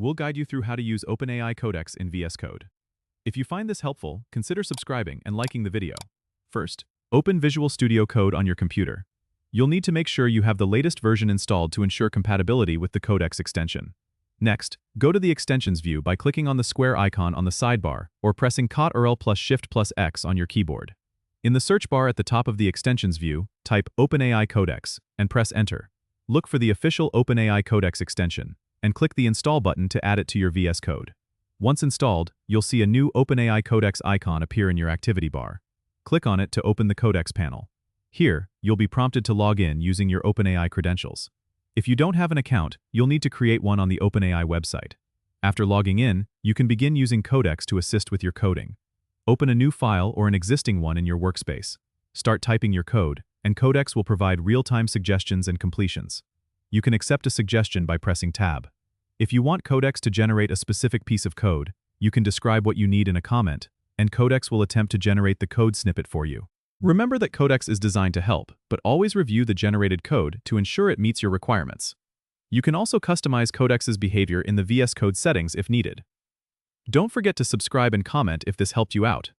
we'll guide you through how to use OpenAI Codex in VSCode. If you find this helpful, consider subscribing and liking the video. First, open Visual Studio Code on your computer. You'll need to make sure you have the latest version installed to ensure compatibility with the Codex extension. Next, go to the Extensions view by clicking on the square icon on the sidebar or pressing Ctrl plus Shift plus X on your keyboard. In the search bar at the top of the Extensions view, type OpenAI Codex and press Enter. Look for the official OpenAI Codex extension and click the Install button to add it to your VS Code. Once installed, you'll see a new OpenAI Codex icon appear in your activity bar. Click on it to open the Codex panel. Here, you'll be prompted to log in using your OpenAI credentials. If you don't have an account, you'll need to create one on the OpenAI website. After logging in, you can begin using Codex to assist with your coding. Open a new file or an existing one in your workspace. Start typing your code, and Codex will provide real-time suggestions and completions. You can accept a suggestion by pressing Tab. If you want Codex to generate a specific piece of code, you can describe what you need in a comment, and Codex will attempt to generate the code snippet for you. Remember that Codex is designed to help, but always review the generated code to ensure it meets your requirements. You can also customize Codex's behavior in the VS Code settings if needed. Don't forget to subscribe and comment if this helped you out.